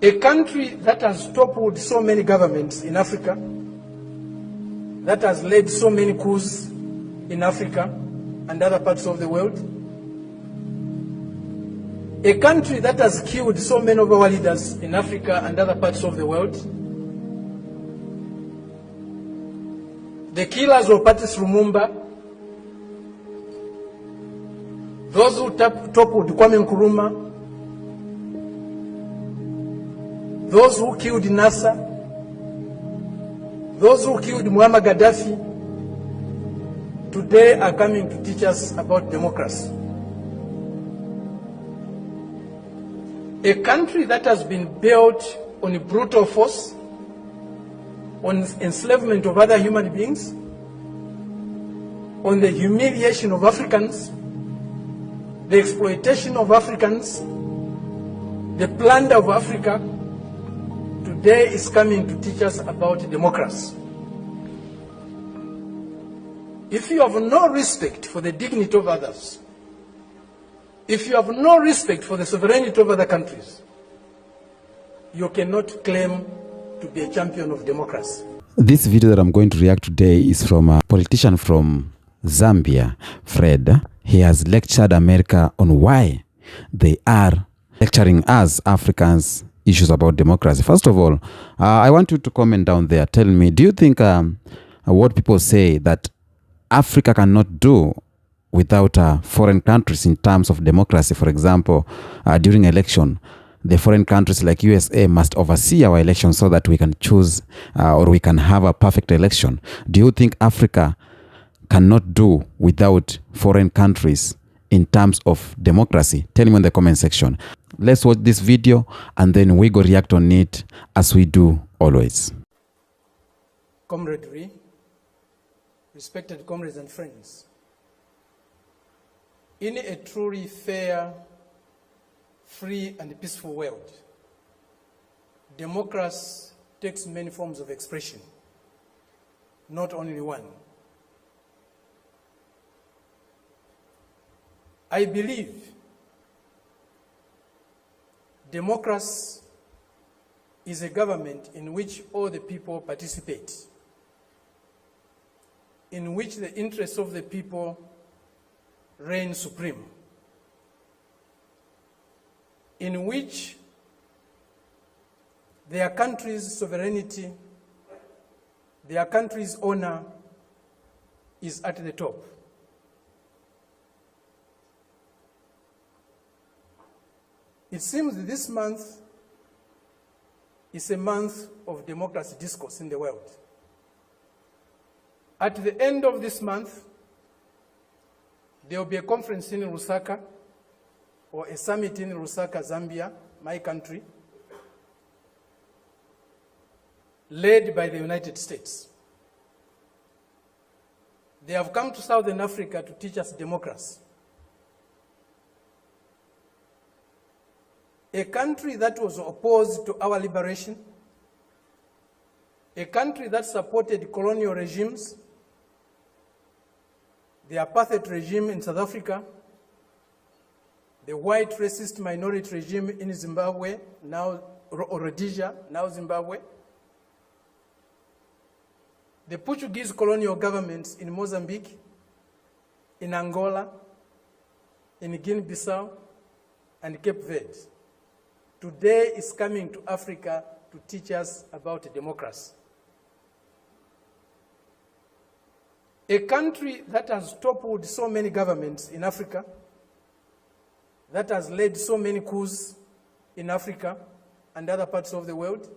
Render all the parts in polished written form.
A country that has toppled so many governments in Africa, that has led so many coups in Africa and other parts of the world, a country that has killed so many of our leaders in Africa and other parts of the world, the killers of Patrice Lumumba, those who toppled Kwame Nkrumah, those who killed Nasser, those who killed Muammar Gaddafi, today are coming to teach us about democracy. A country that has been built on brutal force, on enslavement of other human beings, on the humiliation of Africans, the exploitation of Africans, the plunder of Africa, today is coming to teach us about democracy. If you have no respect for the dignity of others, if you have no respect for the sovereignty of other countries, you cannot claim to be a champion of democracy. This video that I'm going to react today is from a politician from Zambia, Fred. He has lectured America on why they are lecturing us Africans issues about democracy. First of all, I want you to comment down there. Tell me, do you think what people say that Africa cannot do without foreign countries in terms of democracy? For example, during election, the foreign countries like USA must oversee our elections so that we can choose or we can have a perfect election. Do you think Africa cannot do without foreign countries in terms of democracy? Tell me in the comment section. Let's watch this video and then we go react on it as we do always. Comradely, respected comrades and friends, in a truly fair, free and peaceful world, democracy takes many forms of expression, not only one. I believe democracy is a government in which all the people participate, in which the interests of the people reign supreme, in which their country's sovereignty, their country's honor is at the top. It seems that this month is a month of democracy discourse in the world. At the end of this month, there will be a conference in Lusaka, or a summit in Lusaka, Zambia, my country, led by the United States. They have come to Southern Africa to teach us democracy. A country that was opposed to our liberation, a country that supported colonial regimes, the apartheid regime in South Africa, the white racist minority regime in Zimbabwe, now Rhodesia, now Zimbabwe, the Portuguese colonial governments in Mozambique, in Angola, in Guinea-Bissau, and Cape Verde, today is coming to Africa to teach us about democracy. A country that has toppled so many governments in Africa, that has led so many coups in Africa and other parts of the world,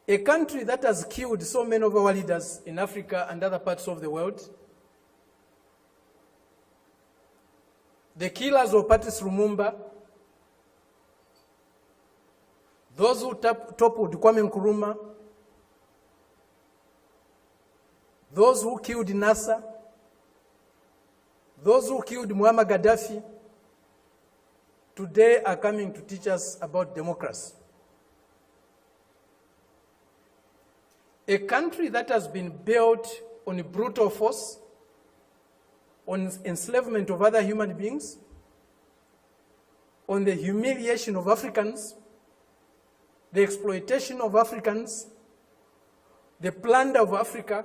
a country that has killed so many of our leaders in Africa and other parts of the world, the killers of Patrice Lumumba, those who toppled Kwame Nkrumah, those who killed Nasser, those who killed Muammar Gaddafi, today are coming to teach us about democracy. A country that has been built on brutal force, on enslavement of other human beings, on the humiliation of Africans, the exploitation of Africans, the plunder of Africa,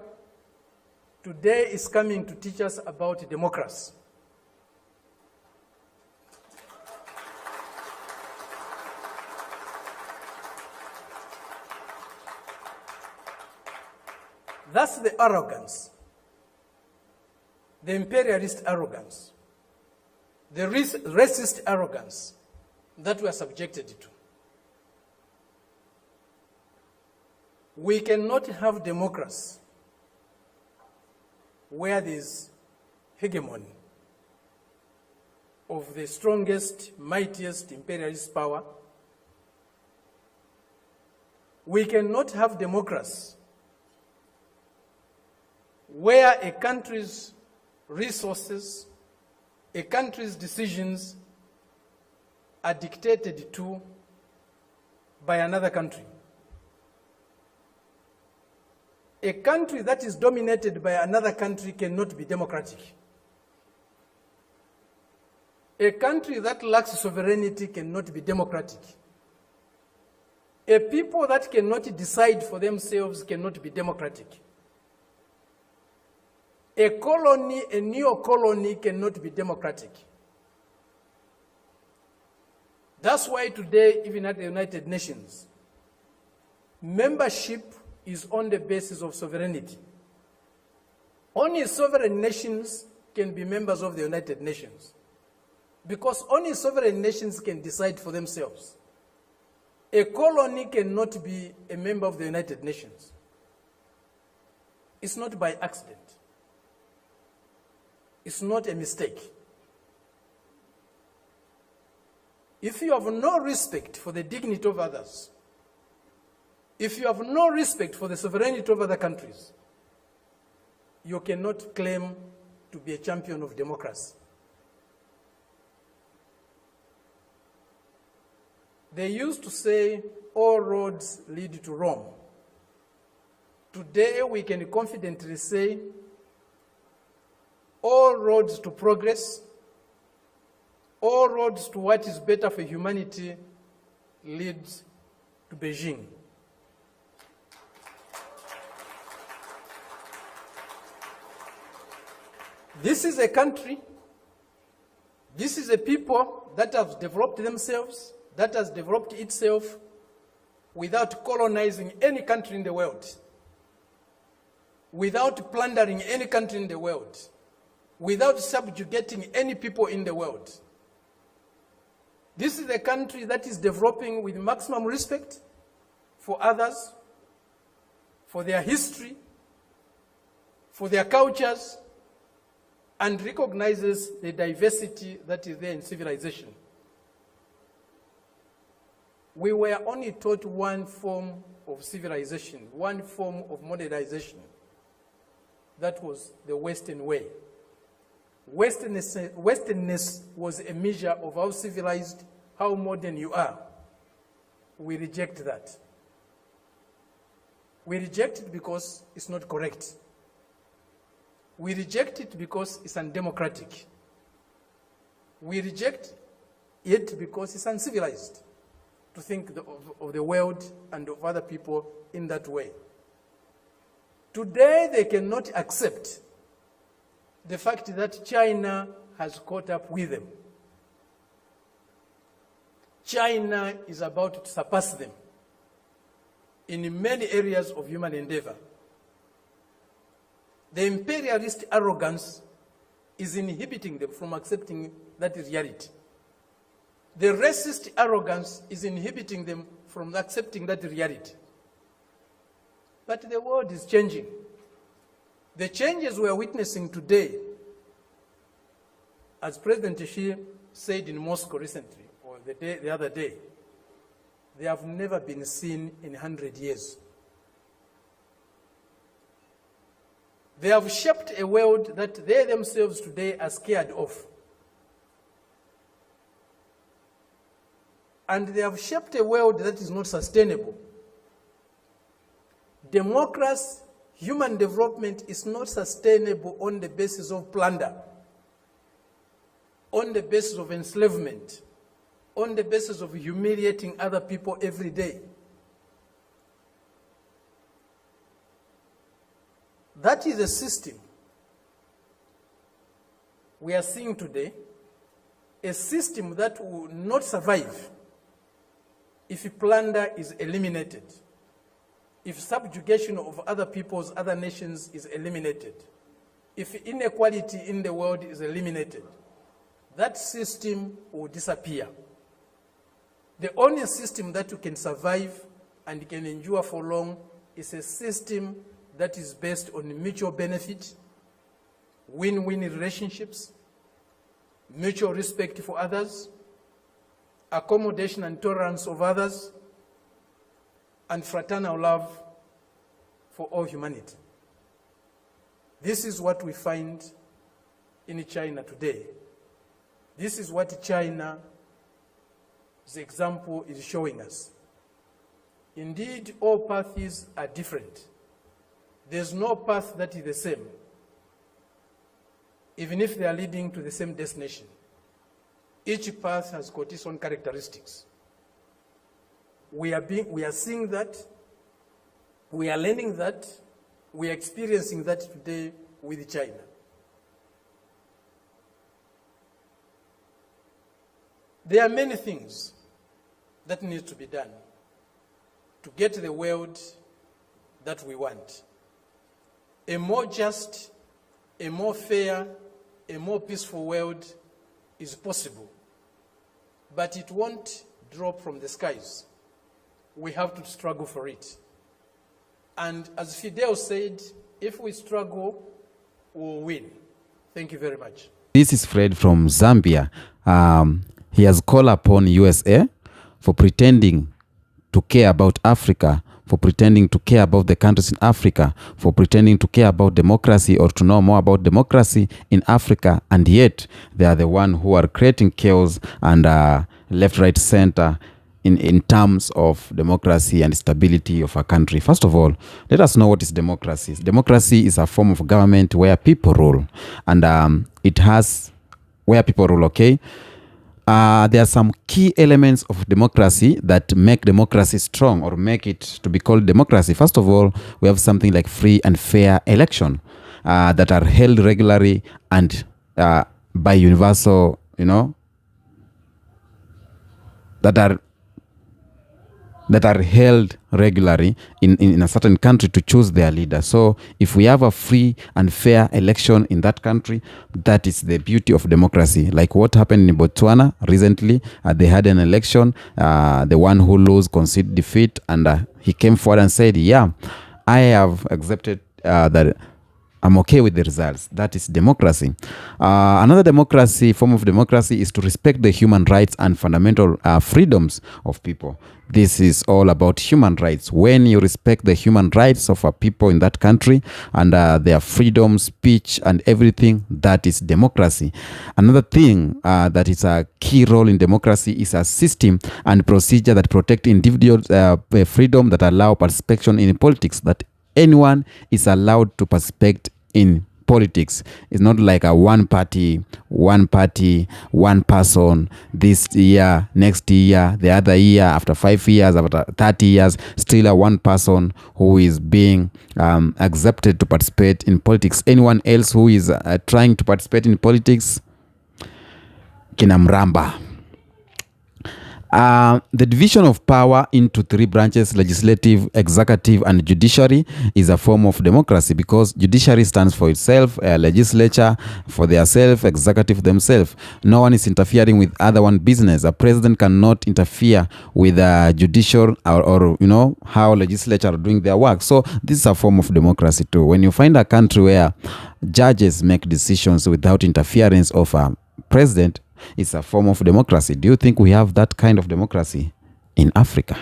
today is coming to teach us about democracy. That's the arrogance, the imperialist arrogance, the racist arrogance that we are subjected to. We cannot have democracy where there is hegemony of the strongest, mightiest imperialist power. We cannot have democracy where a country's resources, a country's decisions are dictated to by another country. A country that is dominated by another country cannot be democratic. A country that lacks sovereignty cannot be democratic. A people that cannot decide for themselves cannot be democratic. A colony, a neo-colony cannot be democratic. That's why today, even at the United Nations, membership is on the basis of sovereignty. Only sovereign nations can be members of the United Nations, because only sovereign nations can decide for themselves. A colony cannot be a member of the United Nations. It's not by accident. It's not a mistake. If you have no respect for the dignity of others, if you have no respect for the sovereignty of other countries, you cannot claim to be a champion of democracy. They used to say, all roads lead to Rome. Today, we can confidently say, all roads to progress, all roads to what is better for humanity leads to Beijing. This is a country, this is a people that have developed themselves, that has developed itself without colonizing any country in the world, without plundering any country in the world, without subjugating any people in the world. This is a country that is developing with maximum respect for others, for their history, for their cultures, and recognizes the diversity that is there in civilization. We were only taught one form of civilization, one form of modernization. That was the Western way. Westernness was a measure of how civilized, how modern you are. We reject that. We reject it because it's not correct. We reject it because it's undemocratic. We reject it because it's uncivilized to think of the world and of other people in that way. Today, they cannot accept the fact that China has caught up with them. China is about to surpass them in many areas of human endeavor. The imperialist arrogance is inhibiting them from accepting that reality. The racist arrogance is inhibiting them from accepting that reality. But the world is changing. The changes we are witnessing today, as President Xi said in Moscow recently, or the other day, they have never been seen in 100 years. They have shaped a world that they themselves today are scared of. And they have shaped a world that is not sustainable. Democracy, human development is not sustainable on the basis of plunder, on the basis of enslavement, on the basis of humiliating other people every day. That is a system we are seeing today, a system that will not survive if plunder is eliminated, if subjugation of other peoples, other nations is eliminated, if inequality in the world is eliminated. That system will disappear. The only system that you can survive and can endure for long is a system that is based on mutual benefit, win-win relationships, mutual respect for others, accommodation and tolerance of others, and fraternal love for all humanity. This is what we find in China today. This is what China's example is showing us. Indeed, all paths are different. There's no path that is the same, even if they are leading to the same destination. Each path has got its own characteristics. We are seeing that, we are learning that, we are experiencing that today with China. There are many things that need to be done to get the world that we want. A more just, a more fair, a more peaceful world is possible. But it won't drop from the skies. We have to struggle for it. And as Fidel said, if we struggle, we'll win. Thank you very much. This is Fred from Zambia. He has called upon USA for pretending to care about Africa, for pretending to care about the countries in Africa, for pretending to care about democracy or to know more about democracy in Africa, and yet they are the one who are creating chaos and left, right, center in terms of democracy and stability of a country. First of all, let us know what is democracy. Democracy is a form of government where people rule, and it has where people rule, okay? There are some key elements of democracy that make democracy strong or make it to be called democracy. First of all, we have something like free and fair election that are held regularly and by universal, that are held regularly in a certain country to choose their leader. So if we have a free and fair election in that country, that is the beauty of democracy. Like what happened in Botswana recently, they had an election, the one who lose conceded defeat, and he came forward and said, yeah, I have accepted that I'm okay with the results. That is democracy. Another form of democracy is to respect the human rights and fundamental freedoms of people. This is all about human rights. When you respect the human rights of people in that country and their freedom, speech, and everything, that is democracy. Another thing that is a key role in democracy is a system and procedure that protect individual freedom, that allow participation in politics, that anyone is allowed to participate in politics. It's not like a one party, one person, this year, next year, the other year, after 5 years, after 30 years, still a one person who is being accepted to participate in politics. Anyone else who is trying to participate in politics, kinamramba. The division of power into 3 branches, legislative, executive, and judiciary, is a form of democracy, because judiciary stands for itself, legislature for their self, executive themselves. No one is interfering with other one business. A president cannot interfere with judicial or how legislature are doing their work. So this is a form of democracy too. When you find a country where judges make decisions without interference of a president, it's a form of democracy. Do you think we have that kind of democracy in Africa?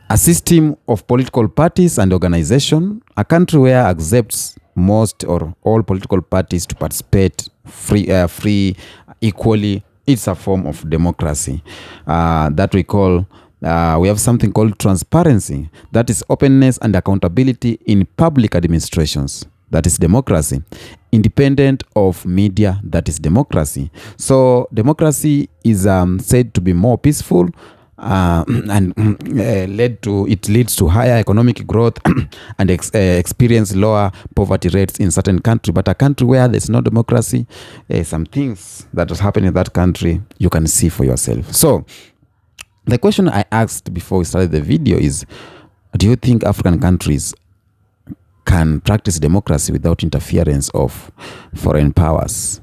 A system of political parties and organization, a country where accepts most or all political parties to participate free equally, it's a form of democracy that we call, we have something called transparency. That is openness and accountability in public administrations. that is democracy. Independent of media, that is democracy. So democracy is said to be more peaceful, and it leads to higher economic growth and experience lower poverty rates in certain country. But a country where there's no democracy, some things that is happening in that country, you can see for yourself. So the question I asked before we started the video is, do you think African countries can practice democracy without interference of foreign powers?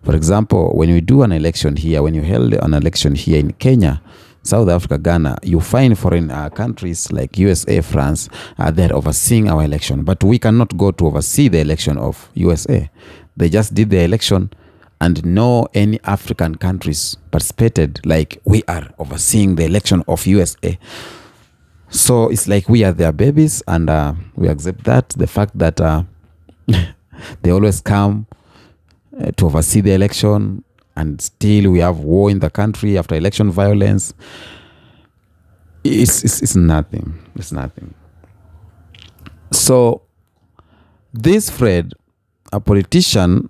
For example, when we do an election here, when you held an election here in Kenya, South Africa, Ghana, you find foreign countries like USA, France, they're overseeing our election. But we cannot go to oversee the election of USA. They just did the election, and no any African countries participated like we are overseeing the election of USA. So it's like we are their babies, and we accept that. The fact that they always come to oversee the election, and still we have war in the country after election violence. It's nothing. It's nothing. So this Fred, a politician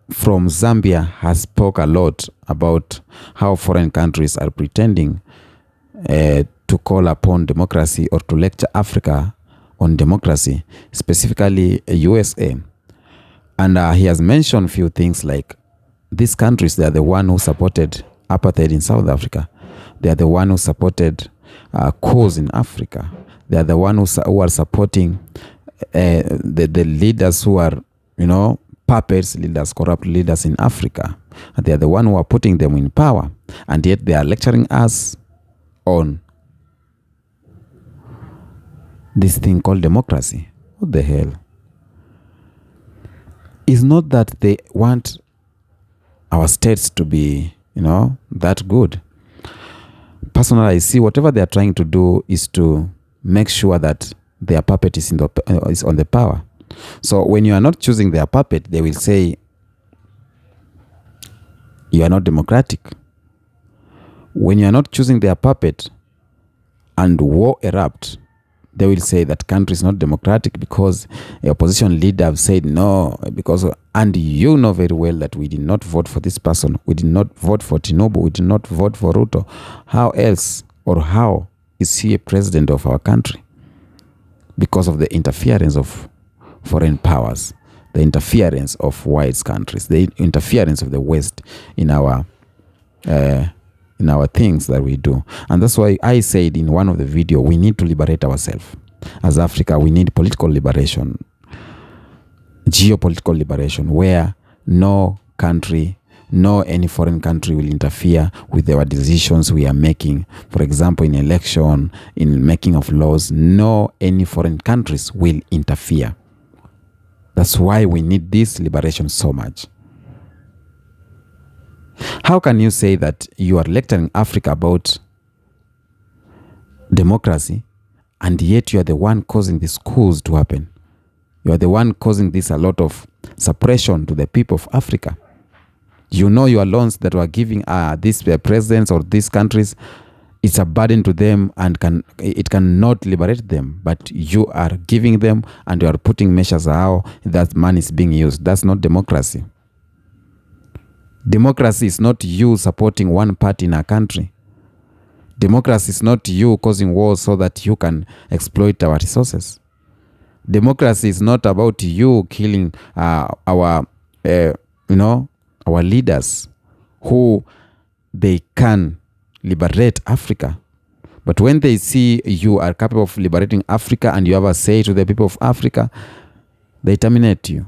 from Zambia, has spoke a lot about how foreign countries are pretending to call upon democracy or to lecture Africa on democracy, specifically USA. And he has mentioned few things like these countries, they are the one who supported apartheid in South Africa. They are the one who supported coups in Africa. They are the one who are supporting the leaders who are, puppets leaders, corrupt leaders in Africa. And they are the one who are putting them in power. And yet they are lecturing us on this thing called democracy. What the hell? It's not that they want our states to be, that good. Personally, I see whatever they are trying to do is to make sure that their puppet is on the power. So when you are not choosing their puppet, they will say you are not democratic. When you are not choosing their puppet and war erupts, they will say that country is not democratic because a opposition leader have said no, and you know very well that we did not vote for this person. We did not vote for Tinubu. We did not vote for Ruto. How else or how is he a president of our country? Because of the interference of foreign powers, the interference of white countries, the interference of the West in our things that we do. And that's why I said in one of the video, we need to liberate ourselves. As Africa, we need political liberation, geopolitical liberation, where no country, no any foreign country will interfere with our decisions we are making. For example, in election, in making of laws, no any foreign countries will interfere. That's why we need this liberation so much. How can you say that you are lecturing Africa about democracy, and yet you are the one causing these coups to happen? You are the one causing this a lot of suppression to the people of Africa. You know your loans that were giving these presidents or these countries, it's a burden to them and it cannot liberate them. But you are giving them and you are putting measures how that money is being used. That's not democracy. Democracy is not you supporting one party in a country. Democracy is not you causing wars so that you can exploit our resources. Democracy is not about you killing our leaders who they can liberate Africa. But when they see you are capable of liberating Africa and you have a say to the people of Africa, they terminate you.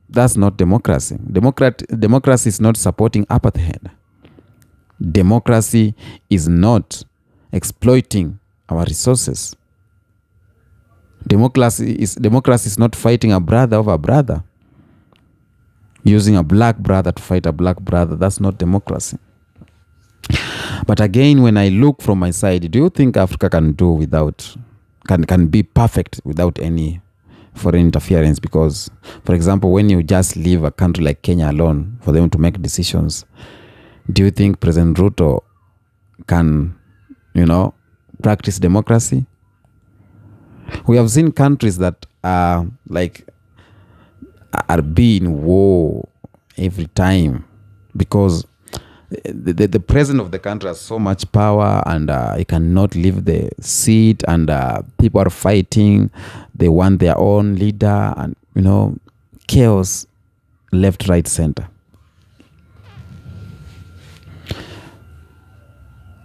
That's not democracy. Democracy is not supporting apartheid. Democracy is not exploiting our resources. Democracy is not fighting a brother over a brother. Using a black brother to fight a black brother. That's not democracy. But again, when I look from my side, do you think Africa can be perfect without any foreign interference? Because, for example, when you just leave a country like Kenya alone for them to make decisions, do you think President Ruto can, practice democracy? We have seen countries that are like are being war every time, because the president of the country has so much power, and he cannot leave the seat, and people are fighting. They want their own leader, and chaos left, right, center.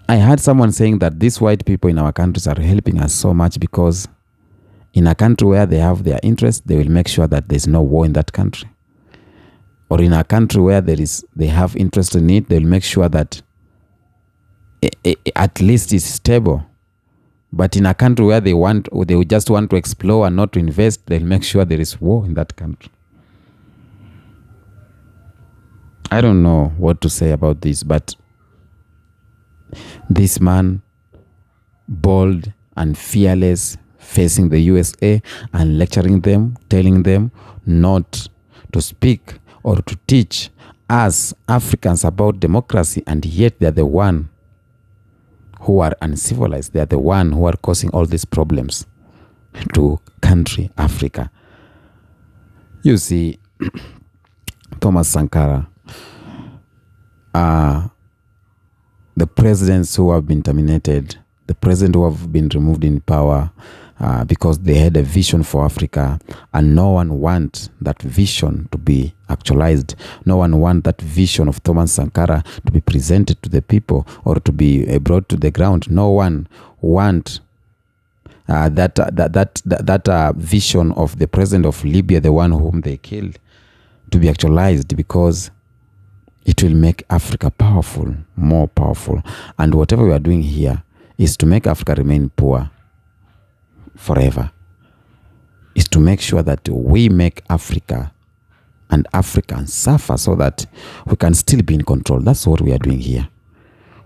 I heard someone saying that these white people in our countries are helping us so much, because in a country where they have their interest, they will make sure that there's no war in that country. Or in a country where they have interest in it, they'll make sure that at least it's stable. But in a country where they just want to explore and not to invest, they'll make sure there is war in that country. I don't know what to say about this, but this man, bold and fearless, facing the USA and lecturing them, telling them not to speak or to teach us Africans about democracy, and yet they're the one who are uncivilized. They're the one who are causing all these problems to country Africa. You see, Thomas Sankara, the presidents who have been terminated, the president who have been removed in power because they had a vision for Africa, and no one wants that vision to be actualized. No one wants that vision of Thomas Sankara to be presented to the people or to be brought to the ground. No one wants that vision of the president of Libya, the one whom they killed, to be actualized, because it will make Africa powerful, more powerful. And whatever we are doing here is to make Africa remain poor forever. Is to make sure that we make Africa and Africans suffer so that we can still be in control. That's what we are doing here.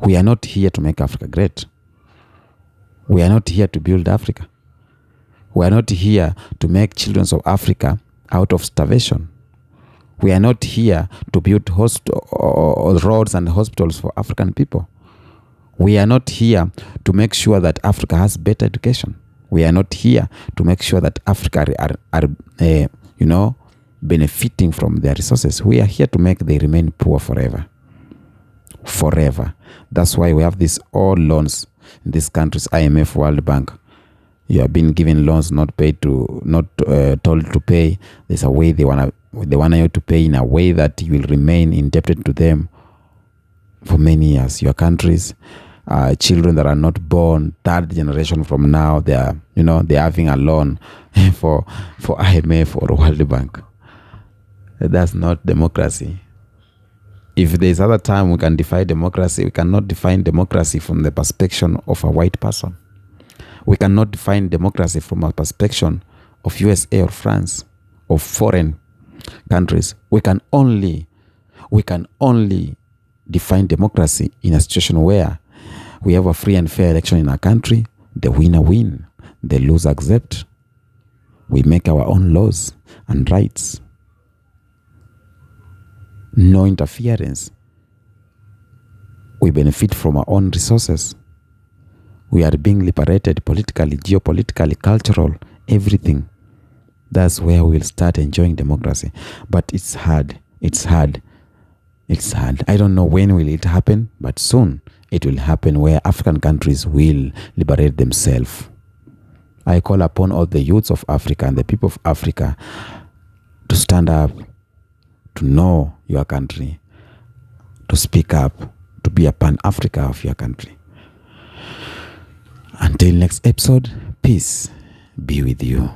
We are not here to make Africa great. We are not here to build Africa. We are not here to make children of Africa out of starvation. We are not here to build roads and hospitals for African people. We are not here to make sure that Africa has better education. We are not here to make sure that Africa are benefiting from their resources. We are here to make them remain poor forever. Forever. That's why we have these all loans in these countries, IMF, World Bank. You have been given loans, not told to pay. There's a way they want you to pay in a way that you will remain indebted to them for many years. Your countries, children that are not born, third generation from now, they're having a loan for IMF or World Bank. That's not democracy. If there's other time we can define democracy, we cannot define democracy from the perspective of a white person. We cannot define democracy from a perspective of USA or France or foreign countries. We can only define democracy in a situation where we have a free and fair election in our country. The winner win, the loser accept. We make our own laws and rights. No interference. We benefit from our own resources. We are being liberated politically, geopolitically, cultural, everything. That's where we'll start enjoying democracy. But it's hard. It's hard. It's hard. I don't know when will it happen, but soon it will happen, where African countries will liberate themselves. I call upon all the youths of Africa and the people of Africa to stand up, to know your country, to speak up, to be a pan-Africa of your country. Until next episode, peace be with you.